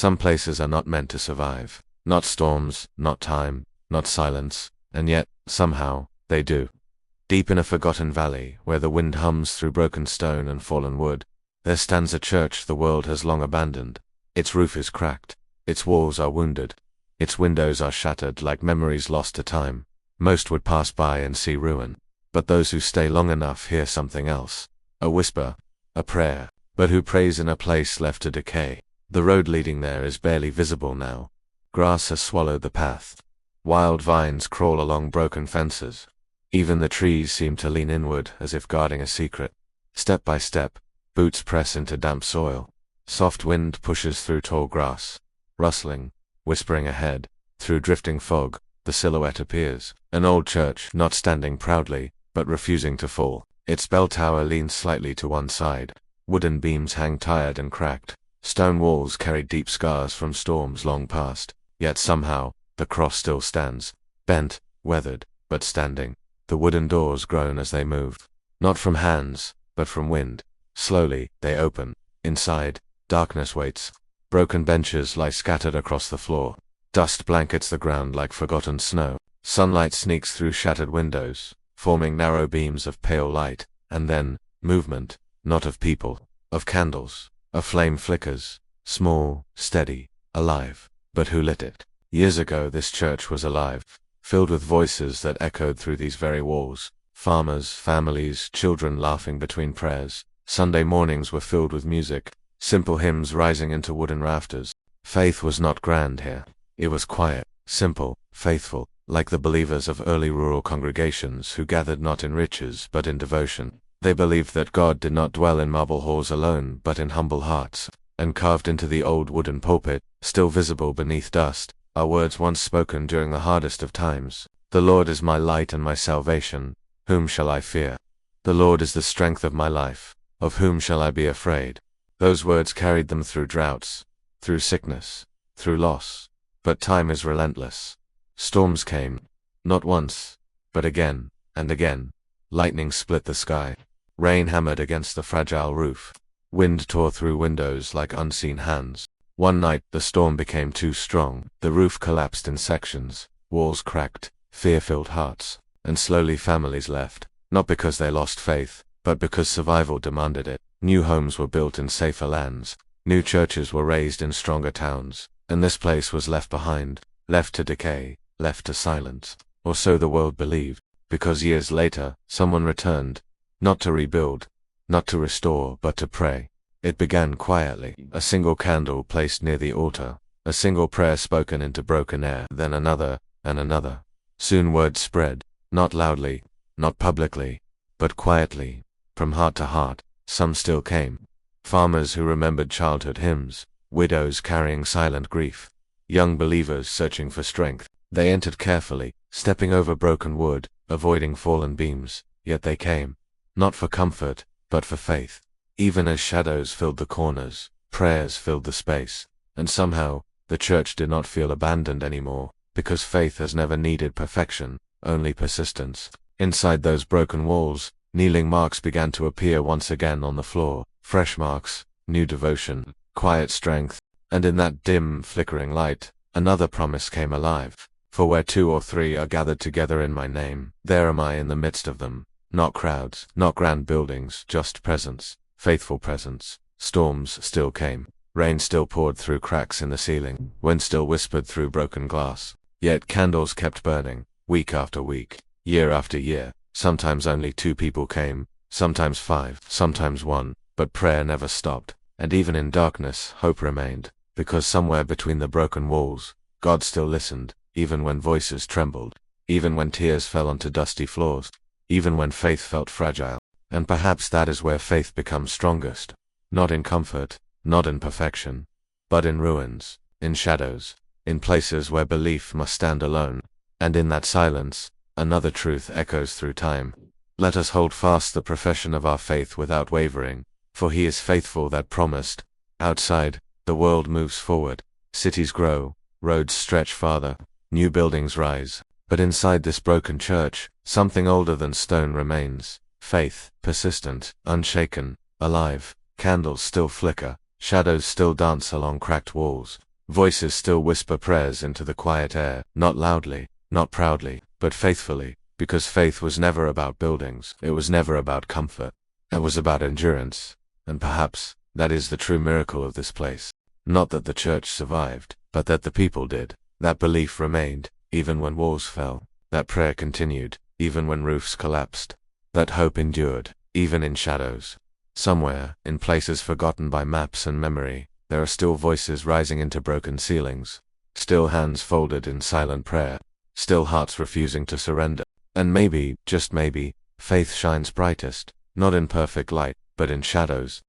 Some places are not meant to survive. Not storms, not time, not silence, and yet, somehow, they do. Deep in a forgotten valley, where the wind hums through broken stone and fallen wood, there stands a church the world has long abandoned. Its roof is cracked. Its walls are wounded. Its windows are shattered like memories lost to time. Most would pass by and see ruin. But those who stay long enough hear something else. A whisper, a prayer, but who prays in a place left to decay? The road leading there is barely visible now. Grass has swallowed the path. Wild vines crawl along broken fences. Even the trees seem to lean inward as if guarding a secret. Step by step, boots press into damp soil. Soft wind pushes through tall grass. Rustling, whispering ahead, through drifting fog, the silhouette appears. An old church, not standing proudly, but refusing to fall. Its bell tower leans slightly to one side. Wooden beams hang tired and cracked. Stone walls carry deep scars from storms long past. Yet somehow, the cross still stands. Bent, weathered, but standing. The wooden doors groan as they move. Not from hands, but from wind. Slowly, they open. Inside, darkness waits. Broken benches lie scattered across the floor. Dust blankets the ground like forgotten snow. Sunlight sneaks through shattered windows, forming narrow beams of pale light. And then, movement, not of people, of candles. A flame flickers, small, steady, alive. But who lit it? Years ago this church was alive, filled with voices that echoed through these very walls. Farmers, families, children laughing between prayers. Sunday mornings were filled with music, simple hymns rising into wooden rafters. Faith was not grand here. It was quiet, simple, faithful, like the believers of early rural congregations who gathered not in riches but in devotion. They believed that God did not dwell in marble halls alone, but in humble hearts. And carved into the old wooden pulpit, still visible beneath dust, are words once spoken during the hardest of times. The Lord is my light and my salvation. Whom shall I fear? The Lord is the strength of my life. Of whom shall I be afraid? Those words carried them through droughts, through sickness, through loss. But time is relentless. Storms came, not once, but again and again. Lightning split the sky. Rain hammered against the fragile roof. Wind tore through windows like unseen hands. One night, the storm became too strong. The roof collapsed in sections. Walls cracked. Fear-filled hearts. And slowly families left. Not because they lost faith, but because survival demanded it. New homes were built in safer lands. New churches were raised in stronger towns. And this place was left behind. Left to decay. Left to silence. Or so the world believed. Because years later, someone returned. Not to rebuild, not to restore, but to pray. It began quietly, a single candle placed near the altar, a single prayer spoken into broken air, then another, and another. Soon word spread, not loudly, not publicly, but quietly, from heart to heart. Some still came. Farmers who remembered childhood hymns, widows carrying silent grief, young believers searching for strength. They entered carefully, stepping over broken wood, avoiding fallen beams, yet they came. Not for comfort, but for faith. Even as shadows filled the corners, prayers filled the space. And somehow, the church did not feel abandoned anymore, because faith has never needed perfection, only persistence. Inside those broken walls, kneeling marks began to appear once again on the floor. Fresh marks, new devotion, quiet strength. And in that dim, flickering light, another promise came alive. For where 2 or 3 are gathered together in my name, there am I in the midst of them. Not crowds, not grand buildings, just presence, faithful presence. Storms still came. Rain still poured through cracks in the ceiling. Wind still whispered through broken glass. Yet candles kept burning, week after week, year after year. Sometimes only 2 people came, sometimes 5, sometimes 1, but prayer never stopped. And even in darkness, hope remained, because somewhere between the broken walls, God still listened, even when voices trembled, even when tears fell onto dusty floors. Even when faith felt fragile. And perhaps that is where faith becomes strongest. Not in comfort, not in perfection, but in ruins, in shadows, in places where belief must stand alone. And in that silence, another truth echoes through time. Let us hold fast the profession of our faith without wavering, for he is faithful that promised. Outside, the world moves forward. Cities grow, roads stretch farther, new buildings rise. But inside this broken church, something older than stone remains. Faith, persistent, unshaken, alive. Candles still flicker, shadows still dance along cracked walls. Voices still whisper prayers into the quiet air, not loudly, not proudly, but faithfully, because faith was never about buildings, it was never about comfort, it was about endurance. And perhaps that is the true miracle of this place. Not that the church survived, but that the people did. That belief remained, even when walls fell. That prayer continued, even when roofs collapsed. That hope endured, even in shadows. Somewhere, in places forgotten by maps and memory, there are still voices rising into broken ceilings. Still hands folded in silent prayer. Still hearts refusing to surrender. And maybe, just maybe, faith shines brightest, not in perfect light, but in shadows,